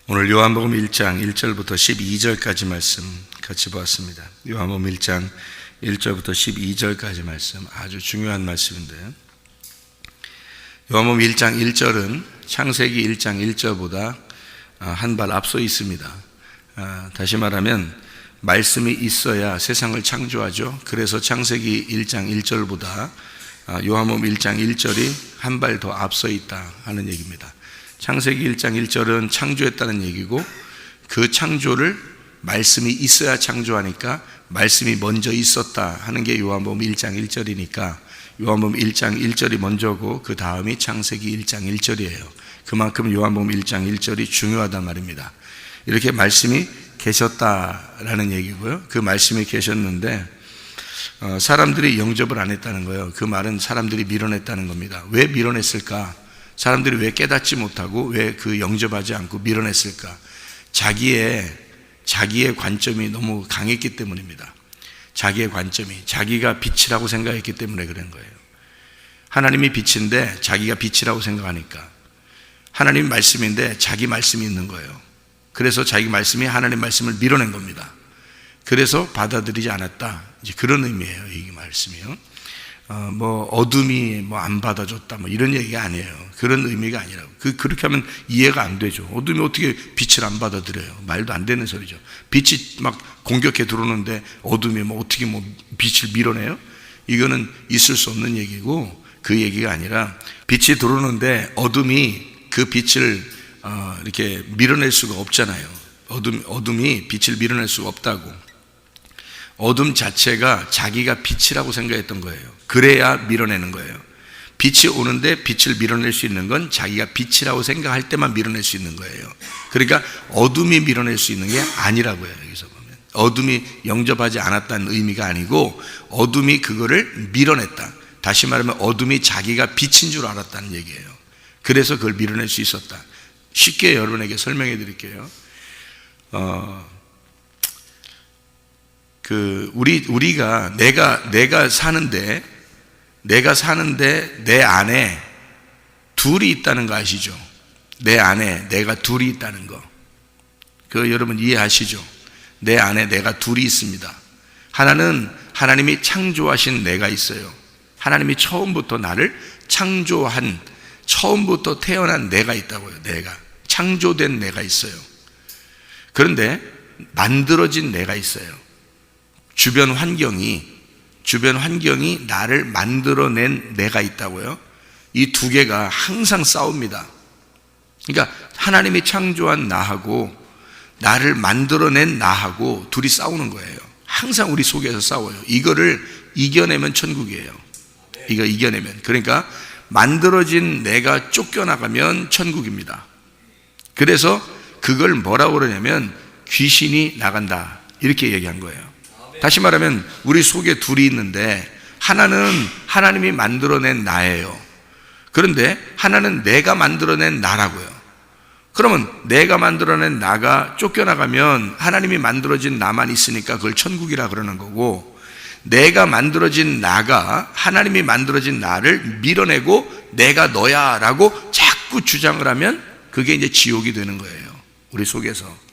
오늘 요한복음 1장 1절부터 12절까지 말씀 같이 보았습니다. 요한복음 1장 1절부터 12절까지 말씀, 아주 중요한 말씀인데, 요한복음 1장 1절은 창세기 1장 1절보다 한 발 앞서 있습니다. 다시 말하면 말씀이 있어야 세상을 창조하죠. 그래서 창세기 1장 1절보다 요한복음 1장 1절이 한 발 더 앞서 있다 하는 얘기입니다. 창세기 1장 1절은 창조했다는 얘기고, 그 창조를 말씀이 있어야 창조하니까 말씀이 먼저 있었다 하는 게 요한복음 1장 1절이니까 요한복음 1장 1절이 먼저고 그 다음이 창세기 1장 1절이에요. 그만큼 요한복음 1장 1절이 중요하단 말입니다. 이렇게 말씀이 계셨다라는 얘기고요. 그 말씀이 계셨는데 사람들이 영접을 안 했다는 거예요. 그 말은 사람들이 밀어냈다는 겁니다. 왜 밀어냈을까? 사람들이 왜 깨닫지 못하고 왜 그 영접하지 않고 밀어냈을까? 자기의 관점이 너무 강했기 때문입니다. 자기의 관점이, 자기가 빛이라고 생각했기 때문에 그런 거예요. 하나님이 빛인데 자기가 빛이라고 생각하니까, 하나님 말씀인데 자기 말씀이 있는 거예요. 그래서 자기 말씀이 하나님 말씀을 밀어낸 겁니다. 그래서 받아들이지 않았다, 이제 그런 의미예요. 이 말씀이요. 어둠이 안 받아줬다, 이런 얘기가 아니에요. 그런 의미가 아니라고. 그렇게 하면 이해가 안 되죠. 어둠이 어떻게 빛을 안 받아들여요? 말도 안 되는 소리죠. 빛이 막 공격해 들어오는데 어둠이 어떻게 빛을 밀어내요? 이거는 있을 수 없는 얘기고, 그 얘기가 아니라 빛이 들어오는데 어둠이 그 빛을 이렇게 밀어낼 수가 없잖아요. 어둠이 빛을 밀어낼 수가 없다고. 어둠 자체가 자기가 빛이라고 생각했던 거예요. 그래야 밀어내는 거예요. 빛이 오는데 빛을 밀어낼 수 있는 건 자기가 빛이라고 생각할 때만 밀어낼 수 있는 거예요. 그러니까 어둠이 밀어낼 수 있는 게 아니라고요. 여기서 보면 어둠이 영접하지 않았다는 의미가 아니고, 어둠이 그거를 밀어냈다. 다시 말하면 어둠이 자기가 빛인 줄 알았다는 얘기예요. 그래서 그걸 밀어낼 수 있었다. 쉽게 여러분에게 설명해 드릴게요. 우리가 내가 사는데 내 안에 둘이 있다는 거 아시죠? 내 안에 내가 둘이 있다는 거. 그거 여러분 이해하시죠? 내 안에 내가 둘이 있습니다. 하나는 하나님이 창조하신 내가 있어요. 하나님이 처음부터 나를 창조한, 처음부터 태어난 내가 있다고요. 내가 창조된 내가 있어요. 그런데 만들어진 내가 있어요. 주변 환경이 나를 만들어낸 내가 있다고요. 이 두 개가 항상 싸웁니다. 그러니까 하나님이 창조한 나하고 나를 만들어낸 나하고 둘이 싸우는 거예요. 항상 우리 속에서 싸워요. 이거를 이겨내면 천국이에요. 이거 이겨내면. 그러니까 만들어진 내가 쫓겨나가면 천국입니다. 그래서 그걸 뭐라고 그러냐면 귀신이 나간다, 이렇게 얘기한 거예요. 다시 말하면 우리 속에 둘이 있는데, 하나는 하나님이 만들어낸 나예요. 그런데 하나는 내가 만들어낸 나라고요. 그러면 내가 만들어낸 나가 쫓겨나가면 하나님이 만들어진 나만 있으니까 그걸 천국이라 그러는 거고, 내가 만들어진 나가 하나님이 만들어진 나를 밀어내고 내가 너야 라고 자꾸 주장을 하면 그게 이제 지옥이 되는 거예요, 우리 속에서.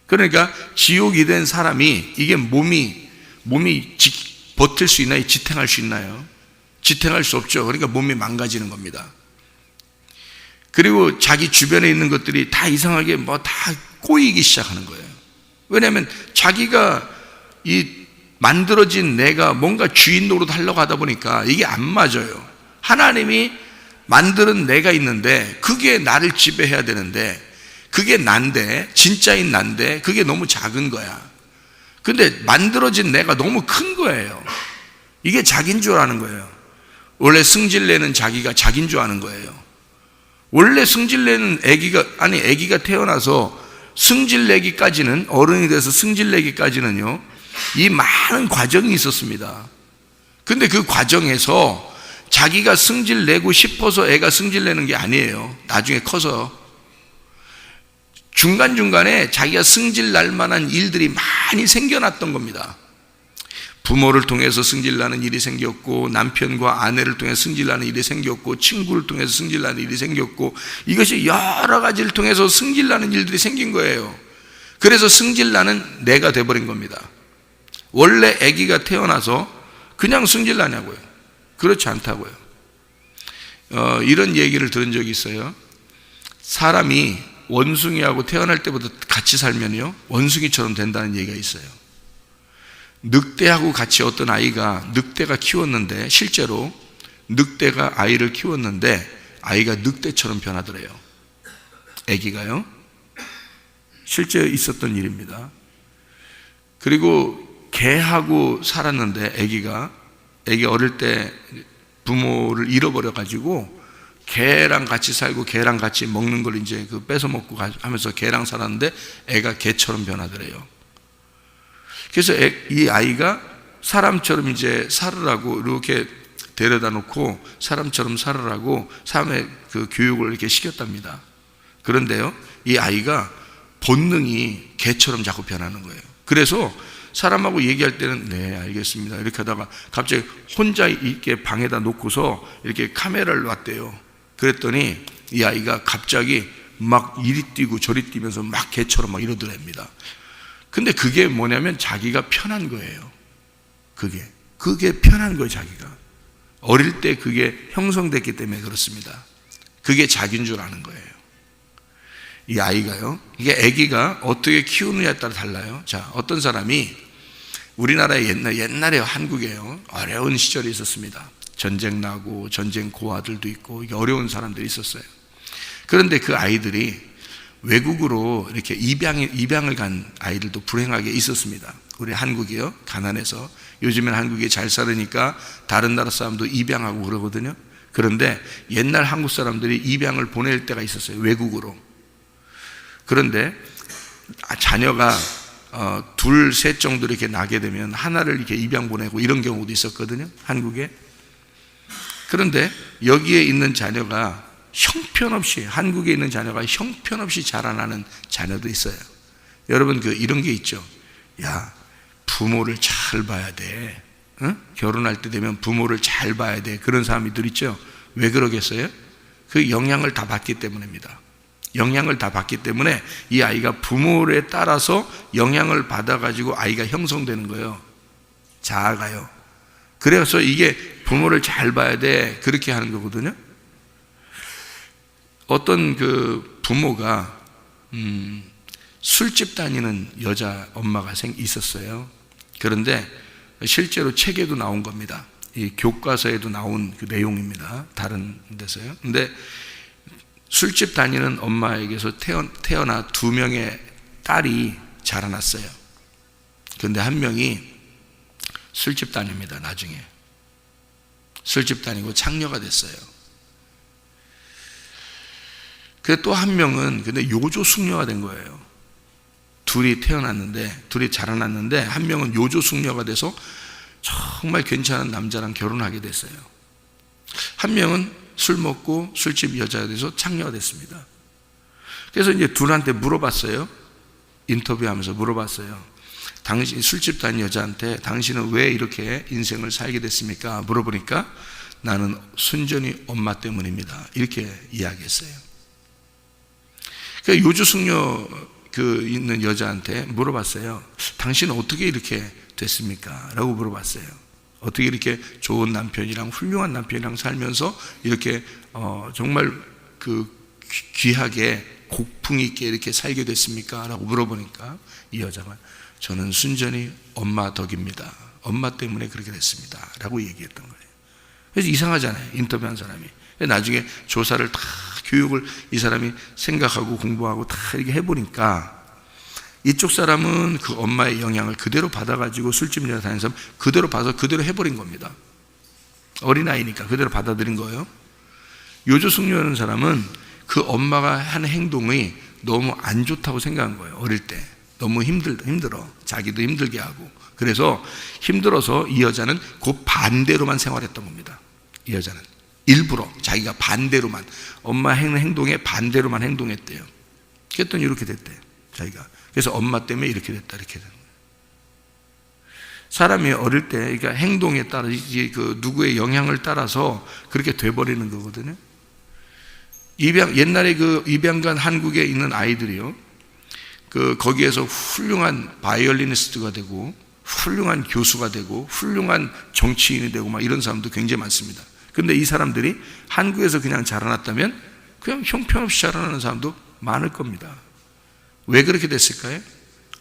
그러니까 지옥이 된 사람이, 이게 몸이 버틸 수 있나요? 지탱할 수 있나요? 지탱할 수 없죠. 그러니까 몸이 망가지는 겁니다. 그리고 자기 주변에 있는 것들이 다 이상하게 다 꼬이기 시작하는 거예요. 왜냐하면 자기가 이 만들어진 내가 뭔가 주인 노릇 하려고 하다 보니까 이게 안 맞아요. 하나님이 만드는 내가 있는데 그게 나를 지배해야 되는데, 그게 난데, 진짜인 난데 그게 너무 작은 거야. 근데 만들어진 내가 너무 큰 거예요. 이게 자기인 줄 아는 거예요. 원래 승질내는 자기가 자기인 줄 아는 거예요. 원래 승질내는 아기가 태어나서 승질내기까지는, 어른이 돼서 승질내기까지는요, 이 많은 과정이 있었습니다. 근데 그 과정에서 자기가 승질내고 싶어서 애가 승질내는 게 아니에요. 나중에 커서 중간중간에 자기가 승질 날 만한 일들이 많이 생겨났던 겁니다. 부모를 통해서 승질나는 일이 생겼고, 남편과 아내를 통해서 승질나는 일이 생겼고, 친구를 통해서 승질나는 일이 생겼고, 이것이 여러 가지를 통해서 승질나는 일들이 생긴 거예요. 그래서 승질나는 내가 돼버린 겁니다. 원래 아기가 태어나서 그냥 승질나냐고요? 그렇지 않다고요. 이런 얘기를 들은 적이 있어요. 사람이 원숭이하고 태어날 때부터 같이 살면요, 원숭이처럼 된다는 얘기가 있어요. 늑대하고 같이 어떤 아이가, 늑대가 키웠는데, 실제로 늑대가 아이를 키웠는데 아이가 늑대처럼 변하더래요. 아기가요. 실제 있었던 일입니다. 그리고 개하고 살았는데, 아기 어릴 때 부모를 잃어버려 가지고 개랑 같이 살고 개랑 같이 먹는 걸 이제 뺏어 먹고 하면서 개랑 살았는데 애가 개처럼 변하더래요. 그래서 이 아이가 사람처럼 이제 살으라고 이렇게 데려다 놓고 사람처럼 살으라고 삶의 그 교육을 이렇게 시켰답니다. 그런데요, 이 아이가 본능이 개처럼 자꾸 변하는 거예요. 그래서 사람하고 얘기할 때는 네, 알겠습니다, 이렇게 하다가 갑자기 혼자 이렇게 방에다 놓고서 이렇게 카메라를 놨대요. 그랬더니 이 아이가 갑자기 막 이리 뛰고 저리 뛰면서 막 개처럼 막 이러더랍니다. 근데 그게 뭐냐면 자기가 편한 거예요. 그게 편한 거예요. 자기가 어릴 때 그게 형성됐기 때문에 그렇습니다. 그게 자기인 줄 아는 거예요. 이 아이가요, 이게 아기가 어떻게 키우느냐에 따라 달라요. 자, 어떤 사람이 우리나라에 옛날에 한국에요, 어려운 시절이 있었습니다. 전쟁 나고 전쟁 고아들도 있고 어려운 사람들이 있었어요. 그런데 그 아이들이 외국으로 이렇게 입양을 간 아이들도 불행하게 있었습니다. 우리 한국이요, 가난해서 요즘엔 한국이 잘 살으니까 다른 나라 사람도 입양하고 그러거든요. 그런데 옛날 한국 사람들이 입양을 보낼 때가 있었어요, 외국으로. 그런데 자녀가 둘, 셋 정도 이렇게 나게 되면 하나를 이렇게 입양 보내고 이런 경우도 있었거든요, 한국에. 그런데 여기에 있는 자녀가 형편없이, 한국에 있는 자녀가 형편없이 자라나는 자녀도 있어요. 여러분, 이런 게 있죠. 야, 부모를 잘 봐야 돼. 응? 결혼할 때 되면 부모를 잘 봐야 돼. 그런 사람들 있죠. 왜 그러겠어요? 그 영향을 다 받기 때문입니다. 영향을 다 받기 때문에 이 아이가 부모에 따라서 영향을 받아가지고 아이가 형성되는 거예요. 자아가요. 그래서 이게 부모를 잘 봐야 돼, 그렇게 하는 거거든요. 어떤 부모가 술집 다니는 여자 엄마가 있었어요. 그런데 실제로 책에도 나온 겁니다. 이 교과서에도 나온 그 내용입니다. 다른 데서요. 근데 술집 다니는 엄마에게서 태어나 2명의 딸이 자라났어요. 그런데 한 명이 술집 다닙니다. 나중에 술집 다니고 창녀가 됐어요. 그 또 한 명은 근데 요조 숙녀가 된 거예요. 둘이 자라났는데 한 명은 요조 숙녀가 돼서 정말 괜찮은 남자랑 결혼하게 됐어요. 한 명은 술 먹고 술집 여자가 돼서 창녀가 됐습니다. 그래서 이제 둘한테 물어봤어요. 인터뷰하면서 물어봤어요. 당신 술집 다닌 여자한테 당신은 왜 이렇게 인생을 살게 됐습니까? 물어보니까 나는 순전히 엄마 때문입니다, 이렇게 이야기했어요. 그러니까 요조 숙녀 있는 여자한테 물어봤어요. 당신은 어떻게 이렇게 됐습니까? 라고 물어봤어요. 어떻게 이렇게 좋은 남편이랑 훌륭한 남편이랑 살면서 이렇게 정말 귀하게 고풍 있게 이렇게 살게 됐습니까? 라고 물어보니까 이 여자가 저는 순전히 엄마 덕입니다. 엄마 때문에 그렇게 됐습니다. 라고 얘기했던 거예요. 그래서 이상하잖아요, 인터뷰한 사람이. 나중에 조사를 다, 교육을 이 사람이 생각하고 공부하고 다 이렇게 해보니까 이쪽 사람은 그 엄마의 영향을 그대로 받아가지고 술집 여자 다니는 사람 그대로 봐서 그대로 해버린 겁니다. 어린아이니까 그대로 받아들인 거예요. 요조 숙녀라는 사람은 그 엄마가 하는 행동이 너무 안 좋다고 생각한 거예요. 어릴 때 너무 힘들어, 자기도 힘들게 하고. 그래서 힘들어서 이 여자는 그 반대로만 생활했던 겁니다. 이 여자는 일부러 자기가 반대로만, 엄마 행동에 반대로만 행동했대요. 그랬더니 이렇게 됐대요, 자기가. 그래서 엄마 때문에 이렇게 됐다, 이렇게 된 거예요. 사람이 어릴 때, 그러니까 행동에 따라, 그 누구의 영향을 따라서 그렇게 돼버리는 거거든요. 옛날에 그 입양간 한국에 있는 아이들이요, 거기에서 훌륭한 바이올리니스트가 되고, 훌륭한 교수가 되고, 훌륭한 정치인이 되고, 막 이런 사람도 굉장히 많습니다. 근데 이 사람들이 한국에서 그냥 자라났다면, 그냥 형편없이 자라나는 사람도 많을 겁니다. 왜 그렇게 됐을까요?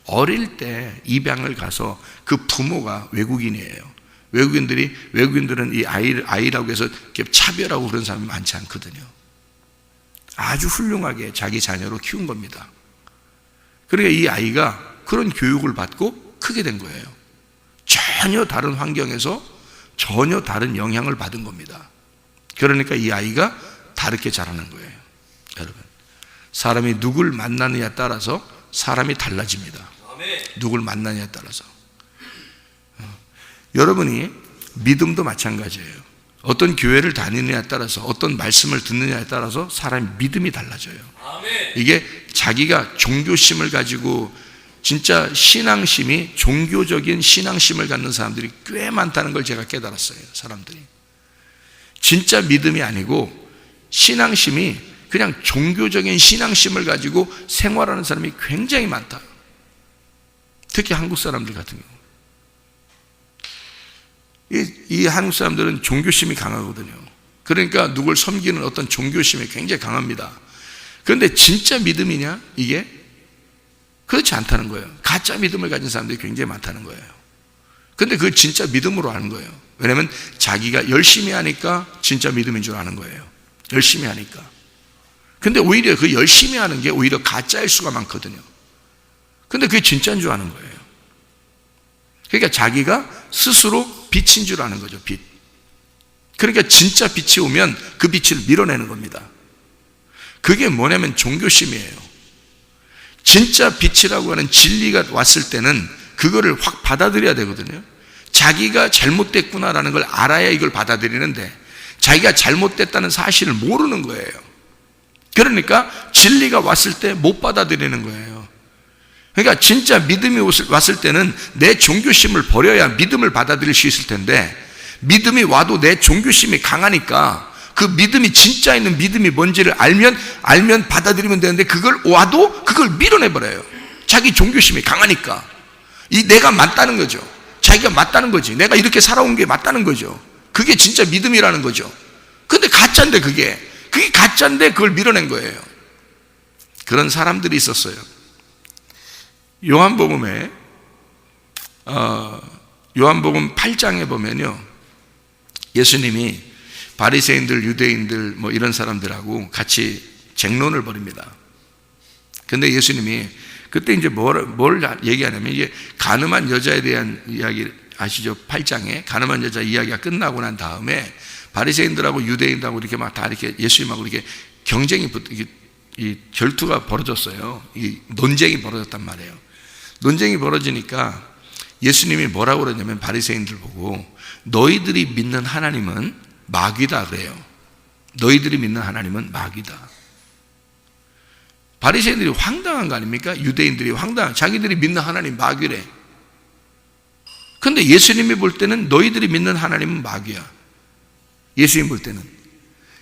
어릴 때 입양을 가서 그 부모가 외국인이에요. 외국인들은 이 아이라고 해서 이렇게 차별하고 그런 사람이 많지 않거든요. 아주 훌륭하게 자기 자녀로 키운 겁니다. 그러니까 이 아이가 그런 교육을 받고 크게 된 거예요. 전혀 다른 환경에서 전혀 다른 영향을 받은 겁니다. 그러니까 이 아이가 다르게 자라는 거예요. 여러분, 사람이 누굴 만나느냐에 따라서 사람이 달라집니다. 누굴 만나냐에 따라서. 여러분이 믿음도 마찬가지예요. 어떤 교회를 다니느냐에 따라서, 어떤 말씀을 듣느냐에 따라서 사람의 믿음이 달라져요. 이게 자기가 종교심을 가지고, 진짜 신앙심이, 종교적인 신앙심을 갖는 사람들이 꽤 많다는 걸 제가 깨달았어요. 사람들이 진짜 믿음이 아니고 신앙심이 그냥 종교적인 신앙심을 가지고 생활하는 사람이 굉장히 많다. 특히 한국 사람들 같은 경우, 이 한국 사람들은 종교심이 강하거든요. 그러니까 누굴 섬기는 어떤 종교심이 굉장히 강합니다. 그런데 진짜 믿음이냐? 이게 그렇지 않다는 거예요. 가짜 믿음을 가진 사람들이 굉장히 많다는 거예요. 그런데 그걸 진짜 믿음으로 아는 거예요. 왜냐하면 자기가 열심히 하니까 진짜 믿음인 줄 아는 거예요. 열심히 하니까. 근데 오히려 그 열심히 하는 게 오히려 가짜일 수가 많거든요. 근데 그게 진짜인 줄 아는 거예요. 그러니까 자기가 스스로 빛인 줄 아는 거죠. 빛. 그러니까 진짜 빛이 오면 그 빛을 밀어내는 겁니다. 그게 뭐냐면 종교심이에요. 진짜 빛이라고 하는 진리가 왔을 때는 그거를 확 받아들여야 되거든요. 자기가 잘못됐구나라는 걸 알아야 이걸 받아들이는데, 자기가 잘못됐다는 사실을 모르는 거예요. 그러니까 진리가 왔을 때 못 받아들이는 거예요. 그러니까 진짜 믿음이 왔을 때는 내 종교심을 버려야 믿음을 받아들일 수 있을 텐데, 믿음이 와도 내 종교심이 강하니까 그 믿음이 진짜 있는 믿음이 뭔지를 알면 받아들이면 되는데, 그걸 와도 그걸 밀어내버려요. 자기 종교심이 강하니까. 내가 맞다는 거죠. 자기가 맞다는 거지. 내가 이렇게 살아온 게 맞다는 거죠. 그게 진짜 믿음이라는 거죠. 근데 가짜인데, 그게 가짜인데 그걸 밀어낸 거예요. 그런 사람들이 있었어요. 요한복음에 요한복음 8장에 보면요, 예수님이 바리새인들, 유대인들 뭐 이런 사람들하고 같이 쟁론을 벌입니다. 근데 예수님이 그때 이제 뭘 얘기하냐면, 이게 가늠한 여자에 대한 이야기 아시죠? 8장에 가늠한 여자 이야기가 끝나고 난 다음에 바리새인들하고 유대인들하고 이렇게 막 다 이렇게 예수님하고 이렇게 경쟁이 이 결투가 벌어졌어요. 이 논쟁이 벌어졌단 말이에요. 논쟁이 벌어지니까 예수님이 뭐라고 그러냐면, 바리새인들 보고 너희들이 믿는 하나님은 마귀다 그래요. 너희들이 믿는 하나님은 마귀다. 바리새인들이 황당한 거 아닙니까? 유대인들이 자기들이 믿는 하나님 마귀래. 근데 예수님이 볼 때는 너희들이 믿는 하나님은 마귀야. 예수님 볼 때는.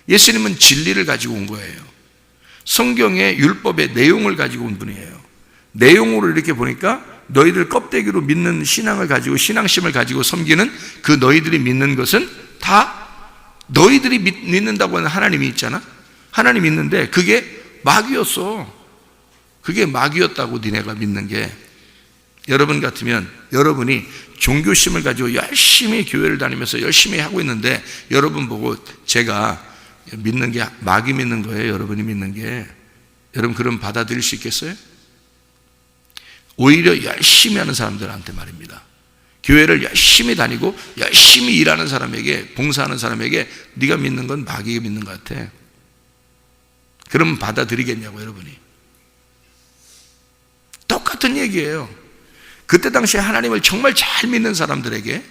예수님은 진리를 가지고 온 거예요. 성경의 율법의 내용을 가지고 온 분이에요. 내용으로 이렇게 보니까 너희들 껍데기로 믿는 신앙을 가지고, 신앙심을 가지고 섬기는 그 너희들이 믿는 것은 다 너희들이 믿는다고 하는 하나님이 있잖아. 하나님이 있는데 그게 마귀였어. 그게 마귀였다고 니네가 믿는 게. 여러분 같으면 여러분이 종교심을 가지고 열심히 교회를 다니면서 열심히 하고 있는데, 여러분 보고 제가 믿는 게 마귀 믿는 거예요, 여러분이 믿는 게. 여러분 그럼 받아들일 수 있겠어요? 오히려 열심히 하는 사람들한테 말입니다. 교회를 열심히 다니고 열심히 일하는 사람에게, 봉사하는 사람에게 네가 믿는 건 마귀가 믿는 것 같아. 그러면 받아들이겠냐고, 여러분이. 똑같은 얘기예요. 그때 당시에 하나님을 정말 잘 믿는 사람들에게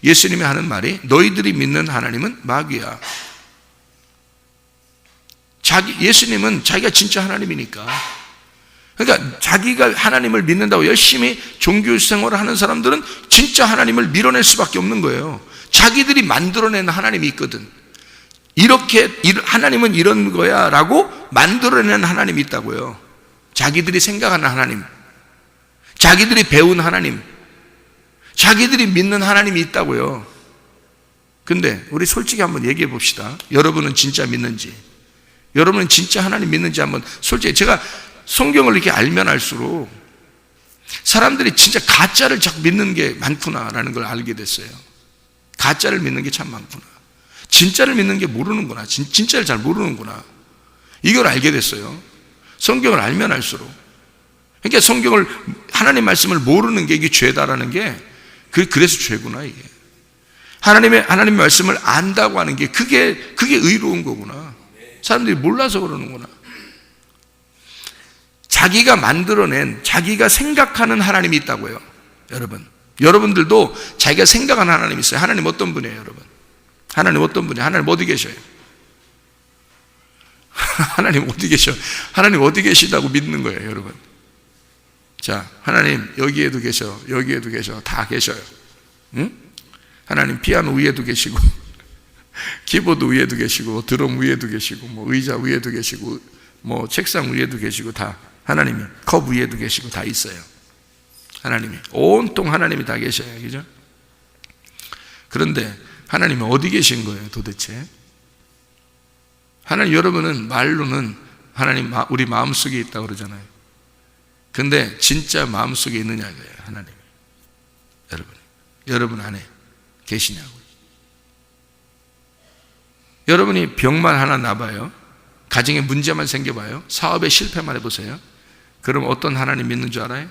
예수님이 하는 말이, 너희들이 믿는 하나님은 마귀야. 예수님은 자기가 진짜 하나님이니까. 그러니까 자기가 하나님을 믿는다고 열심히 종교 생활을 하는 사람들은 진짜 하나님을 밀어낼 수밖에 없는 거예요. 자기들이 만들어낸 하나님이 있거든. 이렇게 하나님은 이런 거야 라고 만들어낸 하나님이 있다고요. 자기들이 생각하는 하나님, 자기들이 배운 하나님, 자기들이 믿는 하나님이 있다고요. 근데 우리 솔직히 한번 얘기해 봅시다. 여러분은 진짜 믿는지, 여러분은 진짜 하나님 믿는지 한번 솔직히. 제가 성경을 이렇게 알면 알수록 사람들이 진짜 가짜를 자꾸 믿는 게 많구나라는 걸 알게 됐어요. 가짜를 믿는 게 참 많구나. 진짜를 믿는 게 모르는구나. 진짜를 잘 모르는구나. 이걸 알게 됐어요. 성경을 알면 알수록. 그러니까 성경을, 하나님 말씀을 모르는 게 이게 죄다라는 게, 그래서 죄구나, 이게. 하나님 말씀을 안다고 하는 게 그게 의로운 거구나. 사람들이 몰라서 그러는구나. 자기가 만들어낸, 자기가 생각하는 하나님이 있다고요. 여러분들도 자기가 생각하는 하나님이 있어요. 하나님 어떤 분이에요, 여러분? 하나님 어떤 분이에요? 하나님 어디 계셔요? 하나님 어디 계셔? 하나님 어디 계시다고 믿는 거예요, 여러분. 자, 하나님 여기에도 계셔, 여기에도 계셔, 다 계셔요. 응? 하나님 피아노 위에도 계시고, 키보드 위에도 계시고, 드럼 위에도 계시고, 뭐 의자 위에도 계시고, 뭐 책상 위에도 계시고, 다 하나님이 컵 위에도 계시고 다 있어요. 하나님이 온통 하나님이 다 계셔요, 그죠? 그런데 하나님은 어디 계신 거예요, 도대체? 하나님, 여러분은 말로는 하나님 우리 마음속에 있다고 그러잖아요. 근데 진짜 마음속에 있느냐고요, 하나님. 여러분 안에 계시냐고요. 여러분이 병만 하나 나봐요, 가정에 문제만 생겨봐요, 사업에 실패만 해보세요. 그럼 어떤 하나님 믿는 줄 알아요?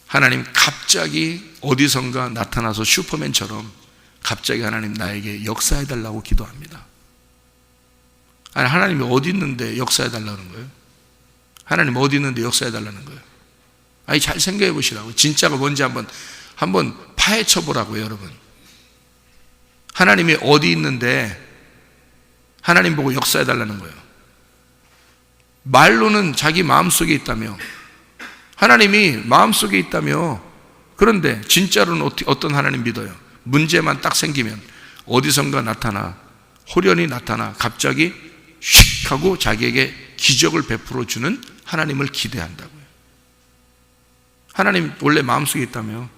하나님 갑자기 어디선가 나타나서 슈퍼맨처럼 갑자기 하나님 나에게 역사해달라고 기도합니다. 아니, 하나님이 어디 있는데 역사해달라는 거예요? 하나님 어디 있는데 역사해달라는 거예요? 아니, 잘 생각해 보시라고. 진짜가 뭔지 한번 파헤쳐 보라고요, 여러분. 하나님이 어디 있는데 하나님 보고 역사해달라는 거예요. 말로는 자기 마음속에 있다며, 하나님이 마음속에 있다며. 그런데 진짜로는 어떤 하나님 믿어요? 문제만 딱 생기면 어디선가 나타나, 호련히 나타나 갑자기 휙 하고 자기에게 기적을 베풀어 주는 하나님을 기대한다고요. 하나님 원래 마음속에 있다며.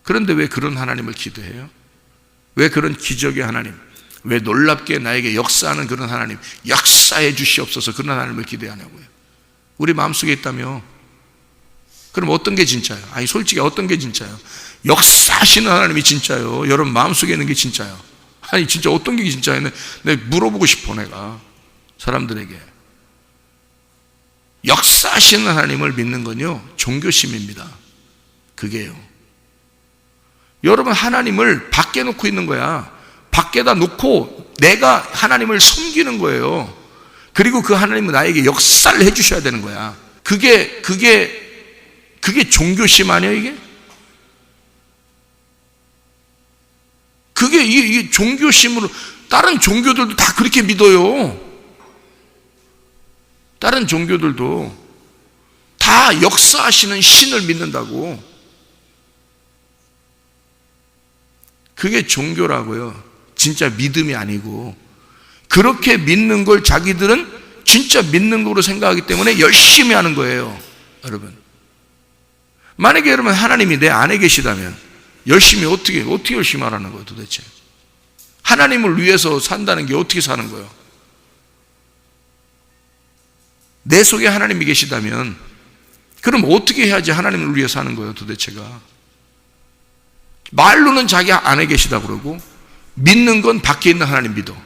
그런데 왜 그런 하나님을 기대해요? 왜 그런 기적의 하나님, 왜 놀랍게 나에게 역사하는 그런 하나님, 역사해 주시옵소서, 그런 하나님을 기대하냐고요. 우리 마음속에 있다며. 그럼 어떤 게 진짜예요? 아니, 솔직히 어떤 게 진짜예요? 역사하시는 하나님이 진짜예요. 여러분 마음속에 있는 게 진짜예요. 아니, 진짜 어떤 게 진짜예요? 내가 물어보고 싶어, 내가 사람들에게. 역사하시는 하나님을 믿는 건요, 종교심입니다. 그게요. 여러분, 하나님을 밖에 놓고 있는 거야. 밖에다 놓고 내가 하나님을 섬기는 거예요. 그리고 그 하나님은 나에게 역사를 해주셔야 되는 거야. 그게 종교심 아니에요, 이게? 이게 종교심으로. 다른 종교들도 다 그렇게 믿어요. 다른 종교들도 다 역사하시는 신을 믿는다고. 그게 종교라고요. 진짜 믿음이 아니고. 그렇게 믿는 걸 자기들은 진짜 믿는 거로 생각하기 때문에 열심히 하는 거예요, 여러분. 만약에 여러분 하나님이 내 안에 계시다면 열심히 어떻게 열심히 하라는 거예요, 도대체? 하나님을 위해서 산다는 게 어떻게 사는 거예요? 내 속에 하나님이 계시다면 그럼 어떻게 해야지 하나님을 위해 사는 거예요, 도대체가? 말로는 자기 안에 계시다고 그러고 믿는 건 밖에 있는 하나님 믿어.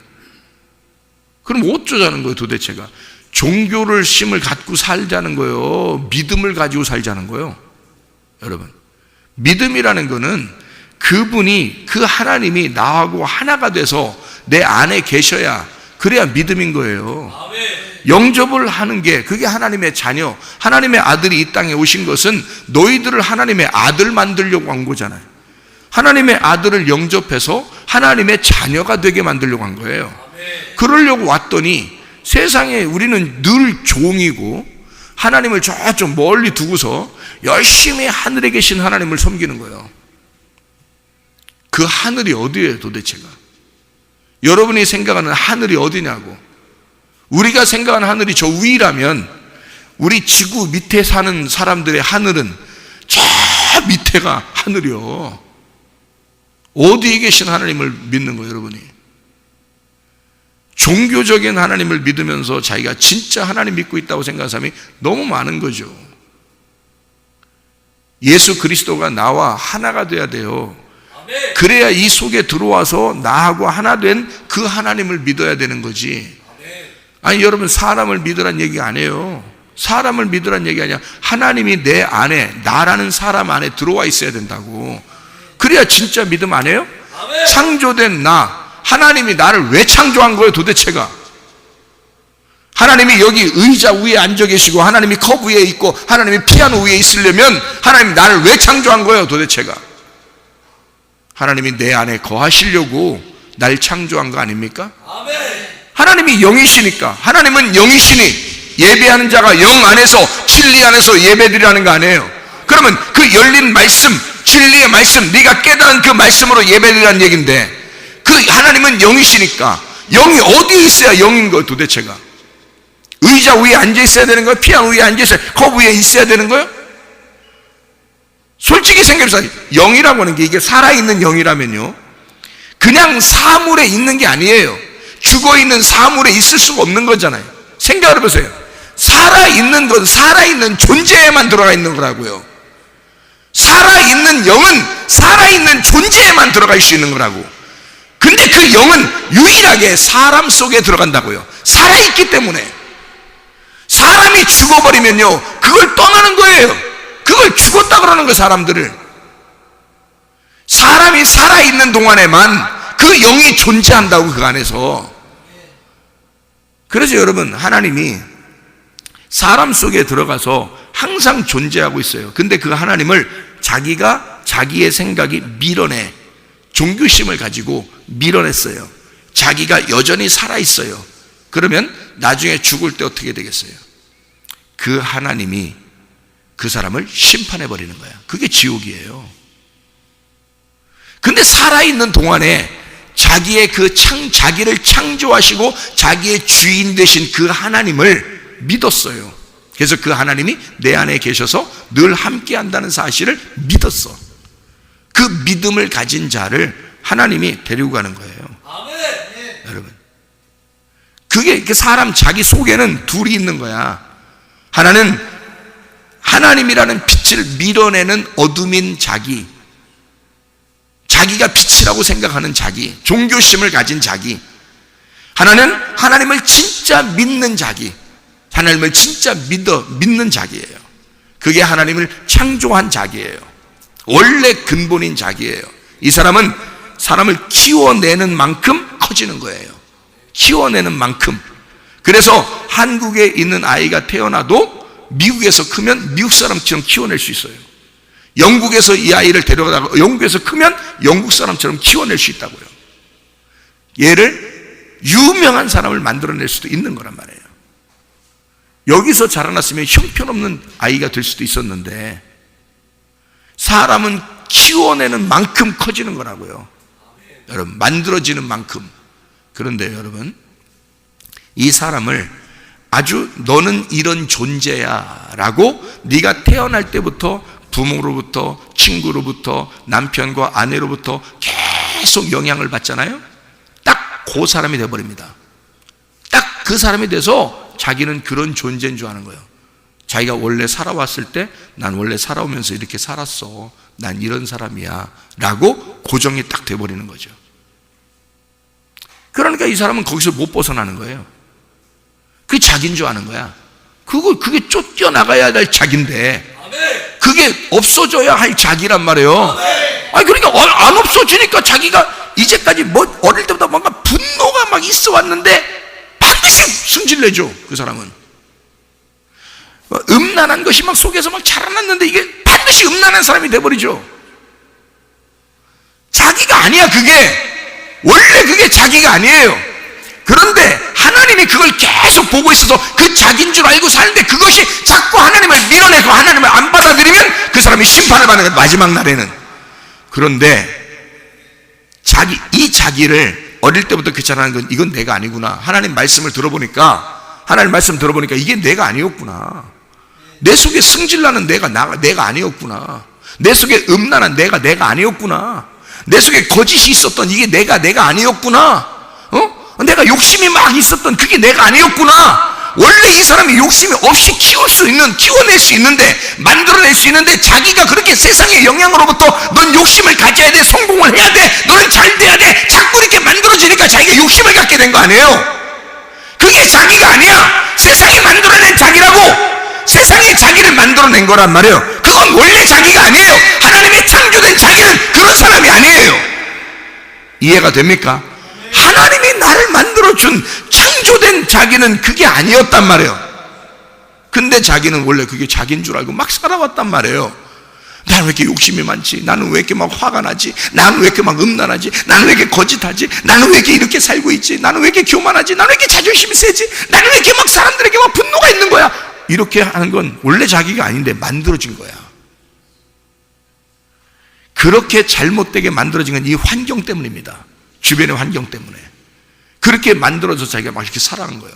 그럼 어쩌자는 거예요, 도대체가? 종교를 심을 갖고 살자는 거예요? 믿음을 가지고 살자는 거예요? 여러분, 믿음이라는 거는 그분이, 그 하나님이 나하고 하나가 돼서 내 안에 계셔야, 그래야 믿음인 거예요. 영접을 하는 게, 그게 하나님의 자녀, 하나님의 아들이 이 땅에 오신 것은 너희들을 하나님의 아들 만들려고 한 거잖아요. 하나님의 아들을 영접해서 하나님의 자녀가 되게 만들려고 한 거예요. 그러려고 왔더니 세상에 우리는 늘 종이고 하나님을 저쪽 멀리 두고서 열심히 하늘에 계신 하나님을 섬기는 거예요. 그 하늘이 어디예요 도대체가? 여러분이 생각하는 하늘이 어디냐고. 우리가 생각하는 하늘이 저 위라면 우리 지구 밑에 사는 사람들의 하늘은 저 밑에가 하늘이요. 어디에 계신 하나님을 믿는 거예요 여러분이? 종교적인 하나님을 믿으면서 자기가 진짜 하나님 믿고 있다고 생각하는 사람이 너무 많은 거죠. 예수 그리스도가 나와 하나가 돼야 돼요. 그래야 이 속에 들어와서 나하고 하나 된 그 하나님을 믿어야 되는 거지. 아니 여러분 사람을 믿으란 얘기 안 해요. 사람을 믿으란 얘기 아니야. 하나님이 내 안에 나라는 사람 안에 들어와 있어야 된다고. 그래야 진짜 믿음 안 해요? 창조된 나 하나님이 나를 왜 창조한 거예요 도대체가? 하나님이 여기 의자 위에 앉아 계시고 하나님이 컵 위에 있고 하나님이 피아노 위에 있으려면 하나님이 나를 왜 창조한 거예요 도대체가? 하나님이 내 안에 거하시려고 날 창조한 거 아닙니까? 하나님이 영이시니까. 하나님은 영이시니 예배하는 자가 영 안에서 진리 안에서 예배드리라는 거 아니에요? 그러면 그 열린 말씀, 진리의 말씀, 네가 깨달은 그 말씀으로 예배드리라는 얘기인데 그 하나님은 영이시니까 영이 어디에 있어야 영인 거예요 도대체가? 의자 위에 앉아 있어야 되는 거예요? 피아노 위에 앉아 있어야 컵 위에 있어야 되는 거예요? 솔직히 생각해서 영이라고 하는 게 이게 살아있는 영이라면요 그냥 사물에 있는 게 아니에요. 죽어있는 사물에 있을 수가 없는 거잖아요. 생각을 해보세요. 살아있는 건 살아있는 존재에만 들어가 있는 거라고요. 살아있는 영은 살아있는 존재에만 들어갈 수 있는 거라고. 근데 그 영은 유일하게 사람 속에 들어간다고요. 살아있기 때문에. 사람이 죽어버리면요 그걸 떠나는 거예요. 그걸 죽었다 그러는 거예요 사람들을. 사람이 살아있는 동안에만 그 영이 존재한다고 그 안에서. 그래서 여러분 하나님이 사람 속에 들어가서 항상 존재하고 있어요. 근데 그 하나님을 자기가 자기의 생각이 밀어내 종교심을 가지고 밀어냈어요. 자기가 여전히 살아있어요. 그러면 나중에 죽을 때 어떻게 되겠어요? 그 하나님이 그 사람을 심판해버리는 거야. 그게 지옥이에요. 근데 살아있는 동안에 자기의 자기를 창조하시고 자기의 주인 되신 그 하나님을 믿었어요. 그래서 그 하나님이 내 안에 계셔서 늘 함께 한다는 사실을 믿었어. 그 믿음을 가진 자를 하나님이 데리고 가는 거예요. 여러분. 그게 사람 자기 속에는 둘이 있는 거야. 하나는 하나님이라는 빛을 밀어내는 어둠인 자기, 자기가 빛이라고 생각하는 자기, 종교심을 가진 자기. 하나는 하나님을 진짜 믿는 자기, 하나님을 진짜 믿는 자기예요. 그게 하나님을 창조한 자기예요. 원래 근본인 자기예요. 이 사람은 사람을 키워내는 만큼 커지는 거예요. 키워내는 만큼. 그래서 한국에 있는 아이가 태어나도 미국에서 크면 미국 사람처럼 키워낼 수 있어요. 영국에서 이 아이를 데려가다가 영국에서 크면 영국 사람처럼 키워낼 수 있다고요. 얘를 유명한 사람을 만들어낼 수도 있는 거란 말이에요. 여기서 자라났으면 형편없는 아이가 될 수도 있었는데 사람은 키워내는 만큼 커지는 거라고요. 여러분, 만들어지는 만큼. 그런데 여러분, 이 사람을 아주 너는 이런 존재야 라고 네가 태어날 때부터 부모로부터 친구로부터 남편과 아내로부터 계속 영향을 받잖아요. 딱 그 사람이 돼버립니다. 딱 그 사람이 돼서 자기는 그런 존재인 줄 아는 거예요. 자기가 원래 살아왔을 때 난 원래 살아오면서 이렇게 살았어, 난 이런 사람이야 라고 고정이 딱 돼버리는 거죠. 그러니까 이 사람은 거기서 못 벗어나는 거예요. 그게 자기인 줄 아는 거야. 그게 쫓겨나가야 될 자기인데 그게 없어져야 할 자기란 말이에요. 아니 그러니까 안 없어지니까 자기가 이제까지 어릴 때부터 뭔가 분노가 막 있어 왔는데 반드시 승질내죠. 그 사람은 음란한 것이 막 속에서 막 자라났는데 이게 반드시 음란한 사람이 돼버리죠. 자기가 아니야. 그게 원래 그게 자기가 아니에요. 그런데 하나님이 그걸 계속 보고 있어서 그 자기인 줄 알고 사는데 그것이 자꾸 하나님을 밀어내고 하나님을 안 받아들이면 그 사람이 심판을 받는 거예요, 마지막 날에는. 그런데 이 자기를 어릴 때부터 귀찮아하는 건 이건 내가 아니구나. 하나님 말씀을 들어보니까 이게 내가 아니었구나. 내 속에 승질나는 내가 아니었구나. 내 속에 음란한 내가 아니었구나. 내 속에 거짓이 있었던 이게 내가 아니었구나. 내가 욕심이 막 있었던 그게 내가 아니었구나. 원래 이 사람이 욕심이 없이 키워낼 수 있는데, 만들어낼 수 있는데, 자기가 그렇게 세상의 영향으로부터 넌 욕심을 가져야 돼, 성공을 해야 돼, 너는 잘 돼야 돼, 자꾸 이렇게 만들어지니까 자기가 욕심을 갖게 된 거 아니에요? 그게 자기가 아니야. 세상이 만들어낸 자기라고. 세상이 자기를 만들어낸 거란 말이에요. 그건 원래 자기가 아니에요. 하나님의 창조된 자기는 그런 사람이 아니에요. 이해가 됩니까? 하나님이 나를 만들어준 창조된 자기는 그게 아니었단 말이에요. 근데 자기는 원래 그게 자기인 줄 알고 막 살아왔단 말이에요. 나는 왜 이렇게 욕심이 많지? 나는 왜 이렇게 막 화가 나지? 나는 왜 이렇게 막 음란하지? 나는 왜 이렇게 거짓하지? 나는 왜 이렇게 살고 있지? 나는 왜 이렇게 교만하지? 나는 왜 이렇게 자존심이 세지? 나는 왜 이렇게 막 사람들에게 막 분노가 있는 거야? 이렇게 하는 건 원래 자기가 아닌데 만들어진 거야. 그렇게 잘못되게 만들어진 건 이 환경 때문입니다. 주변의 환경 때문에. 그렇게 만들어서 자기가 막 이렇게 살아가는 거예요.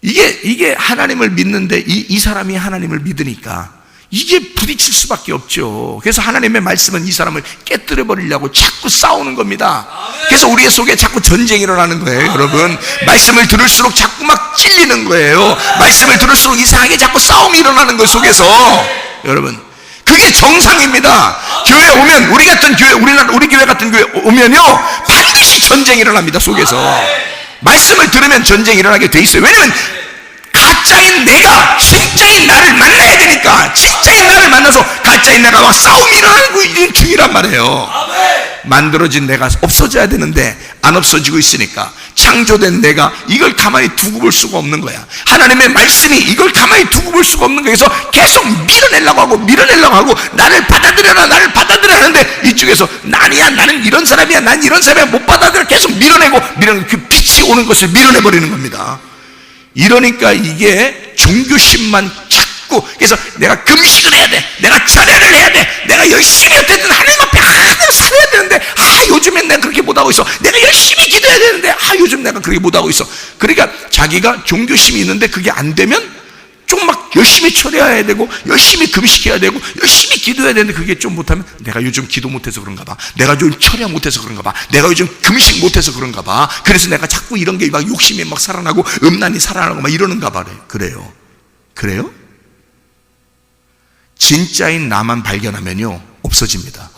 이게 하나님을 믿는데 이 사람이 하나님을 믿으니까 이게 부딪힐 수밖에 없죠. 그래서 하나님의 말씀은 이 사람을 깨뜨려 버리려고 자꾸 싸우는 겁니다. 그래서 우리의 속에 자꾸 전쟁이 일어나는 거예요, 여러분. 말씀을 들을수록 자꾸 막 찔리는 거예요. 말씀을 들을수록 이상하게 자꾸 싸움이 일어나는 거 속에서. 여러분, 그게 정상입니다. 교회 오면, 우리 교회 같은 교회 오면요, 반드시 전쟁이 일어납니다, 속에서. 말씀을 들으면 전쟁이 일어나게 돼 있어요. 왜냐면 가짜인 내가 진짜인 나를 만나야 되니까. 진짜인 나를 만나서 가짜인 내가 막 싸움이 일어나는 중이란 말이에요. 만들어진 내가 없어져야 되는데 안 없어지고 있으니까 창조된 내가 이걸 가만히 두고 볼 수가 없는 거야. 하나님의 말씀이 이걸 가만히 두고 볼 수가 없는 거야. 그래서 계속 밀어내려고 하고 나를 받아들여라 하는데 이쪽에서 아니야, 나는 이런 사람이야, 난 이런 사람이야, 못 받아들여. 계속 밀어내고 그 빛이 오는 것을 밀어내버리는 겁니다. 이러니까 이게 종교심만 찾고, 그래서 내가 금식을 해야 돼, 내가 절야를 해야 돼, 내가 열심히 어쨌든 하나님 앞에 하나님 살아야 되는데 요즘엔 내가 그렇게 못하고 있어. 내가 열심히 기도해야 되는데 요즘 내가 그렇게 못하고 있어. 그러니까 자기가 종교심이 있는데 그게 안 되면 좀 막 열심히 철야해야 되고, 열심히 금식해야 되고, 열심히 기도해야 되는데 그게 좀 못하면 내가 요즘 기도 못해서 그런가 봐, 내가 요즘 철야 못해서 그런가 봐, 내가 요즘 금식 못해서 그런가 봐, 그래서 내가 자꾸 이런 게 막 욕심이 막 살아나고 음란이 살아나고 막 이러는가 봐. 그래요? 진짜인 나만 발견하면요, 없어집니다.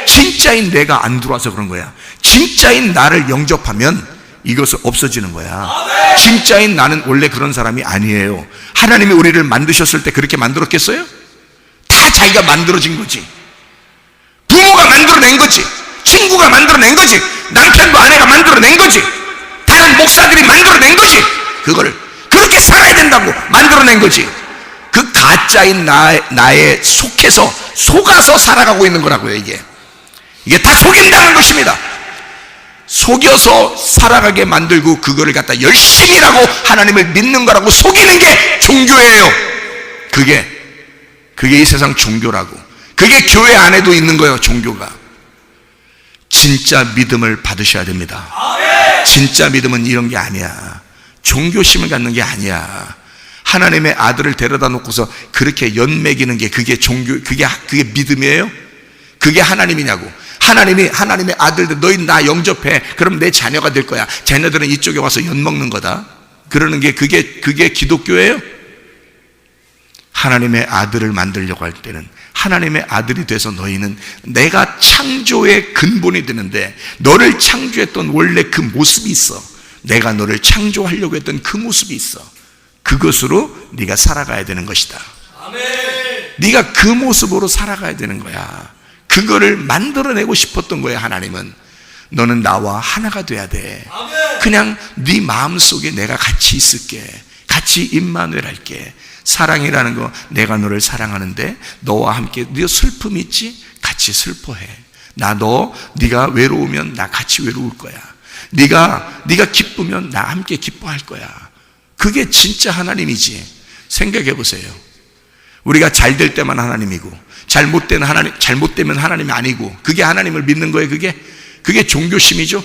진짜인 내가 안 들어와서 그런 거야. 진짜인 나를 영접하면 이것은 없어지는 거야. 진짜인 나는 원래 그런 사람이 아니에요. 하나님이 우리를 만드셨을 때 그렇게 만들었겠어요? 다 자기가 만들어진 거지. 부모가 만들어낸 거지. 친구가 만들어낸 거지. 남편과 아내가 만들어낸 거지. 다른 목사들이 만들어낸 거지. 그거를 그렇게 살아야 된다고 만들어낸 거지. 그 가짜인 나에 속아서 살아가고 있는 거라고요. 이게 다 속인다는 것입니다. 속여서 살아가게 만들고 그거를 갖다 열심히라고 하나님을 믿는 거라고 속이는 게 종교예요. 그게 이 세상 종교라고. 그게 교회 안에도 있는 거예요, 종교가. 진짜 믿음을 받으셔야 됩니다. 진짜 믿음은 이런 게 아니야. 종교심을 갖는 게 아니야. 하나님의 아들을 데려다 놓고서 그렇게 연맥이는 게 그게 그게 믿음이에요? 그게 하나님이냐고. 하나님의 아들들, 너희 나 영접해, 그럼 내 자녀가 될 거야. 자녀들은 이쪽에 와서 엿먹는 거다. 그러는 게 그게 기독교예요? 하나님의 아들을 만들려고 할 때는 하나님의 아들이 돼서 너희는 내가 창조의 근본이 되는데, 너를 창조했던 원래 그 모습이 있어. 내가 너를 창조하려고 했던 그 모습이 있어. 그것으로 네가 살아가야 되는 것이다. 아멘. 네가 그 모습으로 살아가야 되는 거야. 그거를 만들어내고 싶었던 거예요. 하나님은 너는 나와 하나가 돼야 돼. 그냥 네 마음속에 내가 같이 있을게, 같이 임마누엘 할게. 사랑이라는 거, 내가 너를 사랑하는데 너와 함께, 네 슬픔이 있지? 같이 슬퍼해. 네가 외로우면 나 같이 외로울 거야. 네가 기쁘면 나 함께 기뻐할 거야. 그게 진짜 하나님이지. 생각해 보세요. 우리가 잘 될 때만 하나님이고 잘못되면 하나님이 아니고, 그게 하나님을 믿는 거예요. 그게 종교심이죠.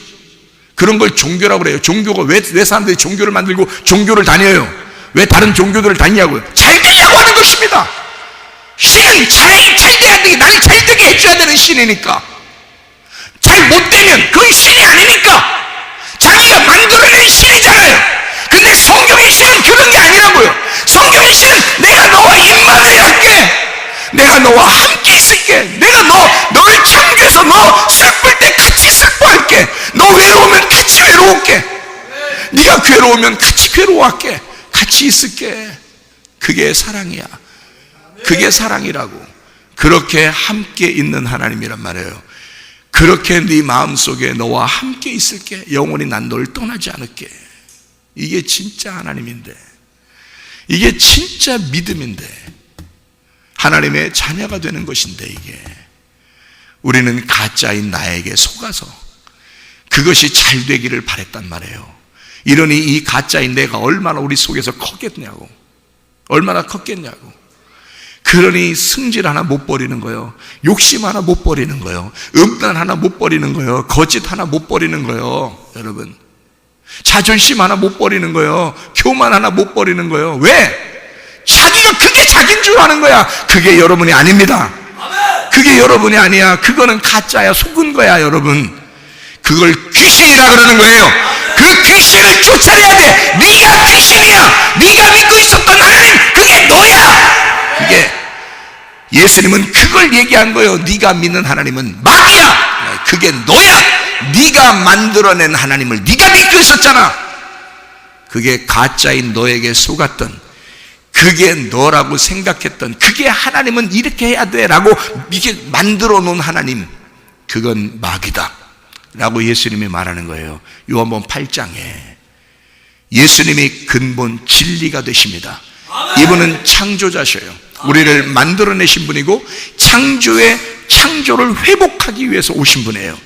그런 걸 종교라고 그래요. 종교가 왜 사람들이 종교를 만들고 종교를 다녀요? 왜 다른 종교들을 다니냐고요? 잘 되려고 하는 것입니다. 신은 잘 돼야 되게, 나를 잘 되게 해줘야 되는 신이니까. 잘 못되면 그건 신이 아니니까. 자기가 만들어낸 신이잖아요. 근데 성경의 신은 그런 게 아니라고요. 성경의 신은 내가 너와 임마누엘 할게, 내가 너와 함께 있을게, 내가 너를 창조해서 너 슬플 때 같이 슬퍼할게, 너 외로우면 같이 외로울게, 네가 괴로우면 같이 괴로워할게, 같이 있을게. 그게 사랑이야. 그게 사랑이라고. 그렇게 함께 있는 하나님이란 말이에요. 그렇게 네 마음속에 너와 함께 있을게, 영원히 난 너를 떠나지 않을게. 이게 진짜 하나님인데, 이게 진짜 믿음인데, 하나님의 자녀가 되는 것인데, 이게 우리는 가짜인 나에게 속아서 그것이 잘 되기를 바랬단 말이에요. 이러니 이 가짜인 내가 얼마나 우리 속에서 컸겠냐고. 얼마나 컸겠냐고. 그러니 승질 하나 못 버리는 거예요. 욕심 하나 못 버리는 거예요. 음란 하나 못 버리는 거예요. 거짓 하나 못 버리는 거예요. 여러분, 자존심 하나 못 버리는 거예요. 교만 하나 못 버리는 거예요. 왜? 자기가 그게 자기인 줄 아는 거야. 그게 여러분이 아닙니다. 그게 여러분이 아니야. 그거는 가짜야. 속은 거야. 여러분, 그걸 귀신이라 그러는 거예요. 그 귀신을 쫓아내야 돼. 네가 귀신이야. 네가 믿고 있었던 하나님, 그게 너야. 그게 예수님은 그걸 얘기한 거예요. 네가 믿는 하나님은 마귀야. 그게 너야. 네가 만들어낸 하나님을 네가 믿고 있었잖아. 그게 가짜인 너에게 속았던, 그게 너라고 생각했던, 그게 하나님은 이렇게 해야 돼 라고 이렇게 만들어 놓은 하나님, 그건 마귀다 라고 예수님이 말하는 거예요. 요한복음 8장에 예수님이 근본 진리가 되십니다. 이분은 창조자셔요. 우리를 만들어내신 분이고 창조를 회복하기 위해서 오신 분이에요.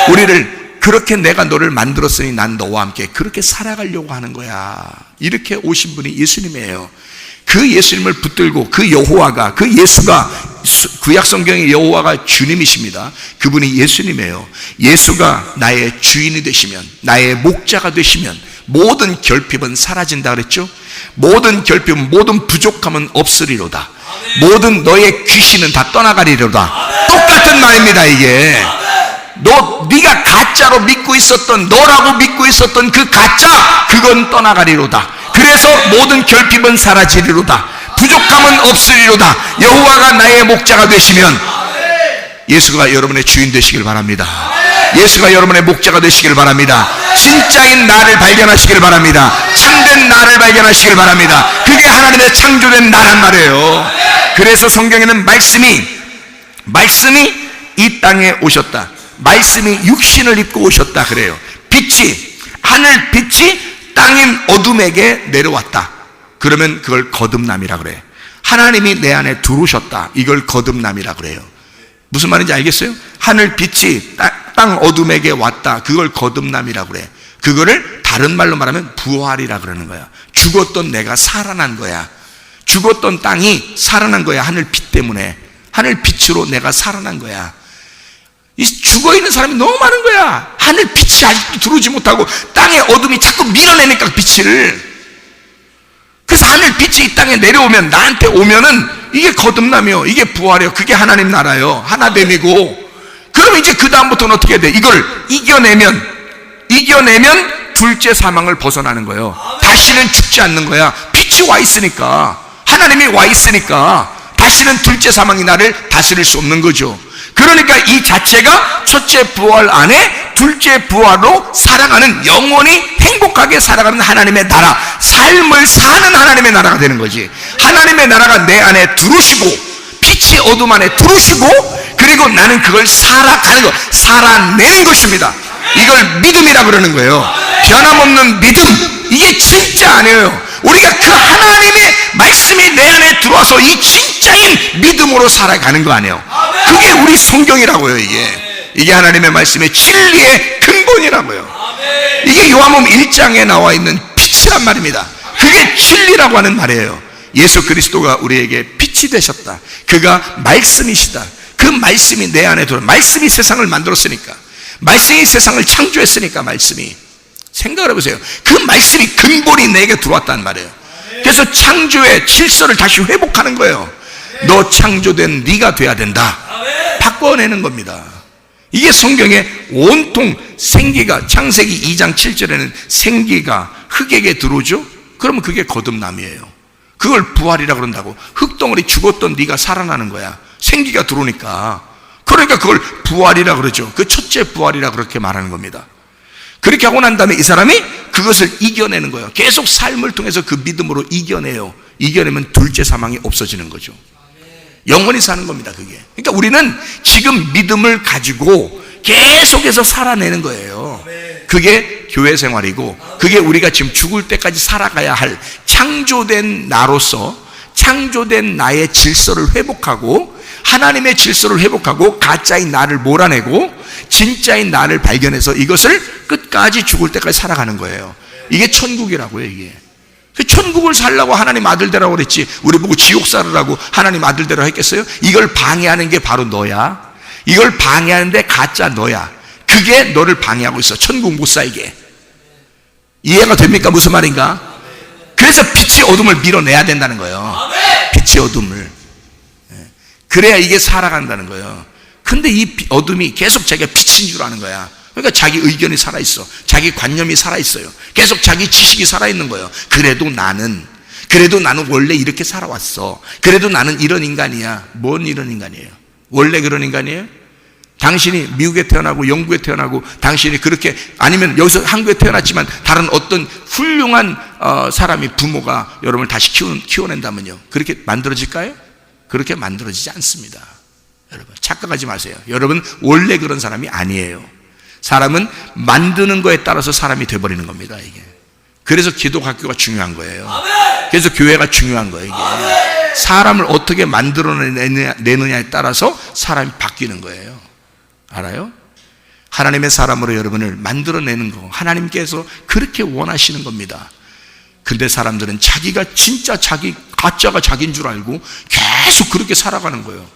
우리를 그렇게, 내가 너를 만들었으니 난 너와 함께 그렇게 살아가려고 하는 거야. 이렇게 오신 분이 예수님이에요. 그 예수님을 붙들고, 그 여호와가, 그 예수가, 구약성경의 여호와가 주님이십니다. 그분이 예수님이에요. 예수가 나의 주인이 되시면, 나의 목자가 되시면 모든 결핍은 사라진다 그랬죠? 모든 결핍은, 모든 부족함은 없으리로다. 모든 너의 귀신은 다 떠나가리로다. 똑같은 말입니다. 이게 네가 가짜로 믿고 있었던, 너라고 믿고 있었던 그 가짜, 그건 떠나가리로다. 그래서 모든 결핍은 사라지리로다. 부족함은 없으리로다. 여호와가 나의 목자가 되시면, 예수가 여러분의 주인 되시길 바랍니다. 예수가 여러분의 목자가 되시길 바랍니다. 진짜인 나를 발견하시길 바랍니다. 참된 나를 발견하시길 바랍니다. 그게 하나님의 창조된 나란 말이에요. 그래서 성경에는 말씀이 이 땅에 오셨다. 말씀이 육신을 입고 오셨다 그래요. 하늘 빛이 땅인 어둠에게 내려왔다. 그러면 그걸 거듭남이라 그래. 하나님이 내 안에 들어오셨다. 이걸 거듭남이라 그래요. 무슨 말인지 알겠어요? 하늘 빛이 땅 어둠에게 왔다. 그걸 거듭남이라 그래. 그거를 다른 말로 말하면 부활이라 그러는 거야. 죽었던 내가 살아난 거야. 죽었던 땅이 살아난 거야. 하늘 빛 때문에. 하늘 빛으로 내가 살아난 거야. 죽어있는 사람이 너무 많은 거야. 하늘 빛이 아직도 들어오지 못하고 땅의 어둠이 자꾸 밀어내니까 빛을. 그래서 하늘 빛이 이 땅에 내려오면, 나한테 오면은 이게 거듭나며, 이게 부활이요. 그게 하나님 나라요. 하나됨이고. 그러면 이제 그 다음부터는 어떻게 해야 돼? 이걸 이겨내면 둘째 사망을 벗어나는 거예요. 다시는 죽지 않는 거야. 빛이 와 있으니까, 하나님이 와 있으니까 다시는 둘째 사망이 나를 다스릴 수 없는 거죠. 그러니까 이 자체가 첫째 부활 안에 둘째 부활로 살아가는, 영원히 행복하게 살아가는 하나님의 나라, 삶을 사는 하나님의 나라가 되는 거지. 하나님의 나라가 내 안에 들어오시고, 빛이 어둠 안에 들어오시고, 그리고 나는 그걸 살아가는 것, 살아내는 것입니다. 이걸 믿음이라 그러는 거예요. 변함없는 믿음. 이게 진짜 아니에요. 우리가 그 하나님의 말씀이 내 안에 들어와서 이 진짜인 믿음으로 살아가는 거 아니에요. 그게 우리 성경이라고요. 이게 하나님의 말씀의 진리의 근본이라고요. 이게 요한복음 1장에 나와 있는 빛이란 말입니다. 그게 진리라고 하는 말이에요. 예수 그리스도가 우리에게 빛이 되셨다. 그가 말씀이시다. 그 말씀이 내 안에 들어, 말씀이 세상을 만들었으니까, 말씀이 세상을 창조했으니까, 말씀이, 생각을 해보세요. 그 말씀이 근본이 내게 들어왔단 말이에요. 그래서 창조의 질서를 다시 회복하는 거예요. 너 창조된 네가 돼야 된다. 바꿔내는 겁니다. 이게 성경에 온통 생기가, 창세기 2장 7절에는 생기가 흙에게 들어오죠. 그러면 그게 거듭남이에요. 그걸 부활이라 그런다고. 흙덩어리 죽었던 네가 살아나는 거야. 생기가 들어오니까. 그러니까 그걸 부활이라 그러죠. 그 첫째 부활이라 그렇게 말하는 겁니다. 그렇게 하고 난 다음에 이 사람이 그것을 이겨내는 거예요. 계속 삶을 통해서 그 믿음으로 이겨내요. 이겨내면 둘째 사망이 없어지는 거죠. 영원히 사는 겁니다, 그게. 그러니까 우리는 지금 믿음을 가지고 계속해서 살아내는 거예요. 그게 교회 생활이고, 그게 우리가 지금 죽을 때까지 살아가야 할 창조된 나로서 창조된 나의 질서를 회복하고, 하나님의 질서를 회복하고, 가짜인 나를 몰아내고 진짜인 나를 발견해서 이것을 끝까지 죽을 때까지 살아가는 거예요. 이게 천국이라고요. 이게 천국을 살라고 하나님 아들 되라고 그랬지, 우리 보고 지옥 살으라고 하나님 아들 되라고 했겠어요? 이걸 방해하는 게 바로 너야. 이걸 방해하는데 가짜 너야. 그게 너를 방해하고 있어. 천국 못 살게. 이해가 됩니까? 무슨 말인가? 그래서 빛이 어둠을 밀어내야 된다는 거예요. 빛이 어둠을. 그래야 이게 살아간다는 거예요. 근데 이 어둠이 계속 자기가 빛인 줄 아는 거야. 그러니까 자기 의견이 살아있어. 자기 관념이 살아있어요. 계속 자기 지식이 살아있는 거예요. 그래도 나는 원래 이렇게 살아왔어. 그래도 나는 이런 인간이야. 뭔 이런 인간이에요? 원래 그런 인간이에요? 당신이 미국에 태어나고 영국에 태어나고, 당신이 그렇게, 아니면 여기서 한국에 태어났지만 다른 어떤 훌륭한 사람이, 부모가 여러분을 다시 키워낸다면요, 그렇게 만들어질까요? 그렇게 만들어지지 않습니다. 여러분 착각하지 마세요. 여러분 원래 그런 사람이 아니에요. 사람은 만드는 거에 따라서 사람이 돼버리는 겁니다. 이게. 그래서 기도 학교가 중요한 거예요. 그래서 교회가 중요한 거예요. 이게. 사람을 어떻게 만들어내느냐에 따라서 사람이 바뀌는 거예요. 알아요? 하나님의 사람으로 여러분을 만들어내는 거, 하나님께서 그렇게 원하시는 겁니다. 근데 사람들은 자기가 진짜 가짜가 자기인 줄 알고 계속 그렇게 살아가는 거예요.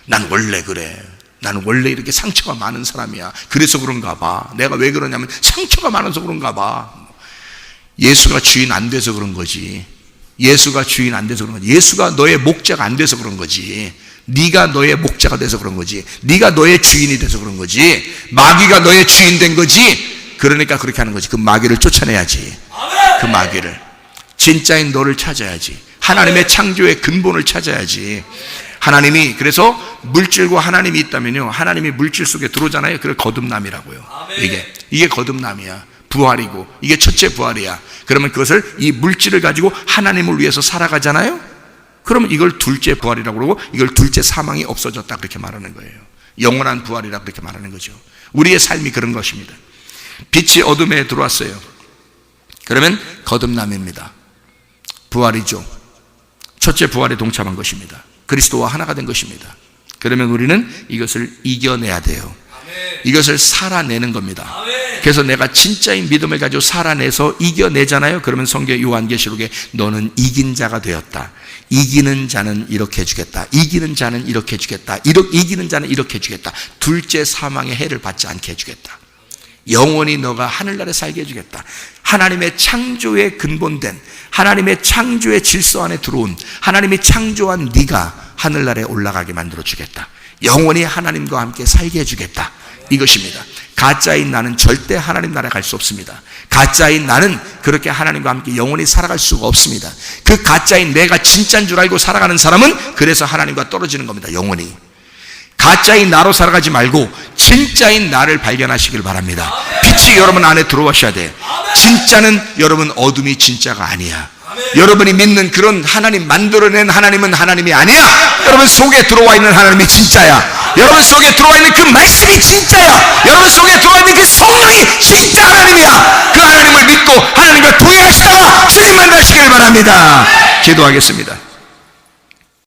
난 원래 그래. 나는 원래 이렇게 상처가 많은 사람이야. 그래서 그런가 봐. 내가 왜 그러냐면 상처가 많아서 그런가 봐. 예수가 주인 안 돼서 그런 거지. 예수가 주인 안 돼서 그런 거지. 예수가 너의 목자가 안 돼서 그런 거지. 네가 너의 목자가 돼서 그런 거지. 네가 너의 주인이 돼서 그런 거지. 마귀가 너의 주인 된 거지. 그러니까 그렇게 하는 거지. 그 마귀를 쫓아내야지. 그 마귀를. 진짜인 너를 찾아야지. 하나님의 창조의 근본을 찾아야지. 하나님이, 그래서 물질과 하나님이 있다면요, 하나님이 물질 속에 들어오잖아요. 그걸 거듭남이라고요. 이게 거듭남이야. 부활이고, 이게 첫째 부활이야. 그러면 그것을, 이 물질을 가지고 하나님을 위해서 살아가잖아요. 그러면 이걸 둘째 부활이라고 그러고, 이걸 둘째 사망이 없어졌다 그렇게 말하는 거예요. 영원한 부활이라 그렇게 말하는 거죠. 우리의 삶이 그런 것입니다. 빛이 어둠에 들어왔어요. 그러면 거듭남입니다. 부활이죠. 첫째 부활에 동참한 것입니다. 그리스도와 하나가 된 것입니다. 그러면 우리는 이것을 이겨내야 돼요. 이것을 살아내는 겁니다. 그래서 내가 진짜인 믿음을 가지고 살아내서 이겨내잖아요. 그러면 성경 요한계시록에 너는 이긴 자가 되었다. 이기는 자는 이렇게 해주겠다. 이기는 자는 이렇게 해주겠다. 이기는 자는 이렇게 해주겠다. 둘째 사망의 해를 받지 않게 해주겠다. 영원히 너가 하늘나라에 살게 해주겠다. 하나님의 창조에 근본된, 하나님의 창조의 질서 안에 들어온, 하나님이 창조한 네가 하늘나라에 올라가게 만들어주겠다. 영원히 하나님과 함께 살게 해주겠다. 이것입니다. 가짜인 나는 절대 하나님 나라에 갈 수 없습니다. 가짜인 나는 그렇게 하나님과 함께 영원히 살아갈 수가 없습니다. 그 가짜인 내가 진짜인 줄 알고 살아가는 사람은 그래서 하나님과 떨어지는 겁니다. 영원히. 가짜인 나로 살아가지 말고 진짜인 나를 발견하시길 바랍니다. 빛이 여러분 안에 들어오셔야 돼. 진짜는 여러분 어둠이 진짜가 아니야. 여러분이 믿는 그런 하나님, 만들어낸 하나님은 하나님이 아니야. 여러분 속에 들어와 있는 하나님이 진짜야. 여러분 속에 들어와 있는 그 말씀이 진짜야. 여러분 속에 들어와 있는 그 성령이 진짜 하나님이야. 그 하나님을 믿고 하나님과 동행하시다가 주님 만나시길 바랍니다. 기도하겠습니다.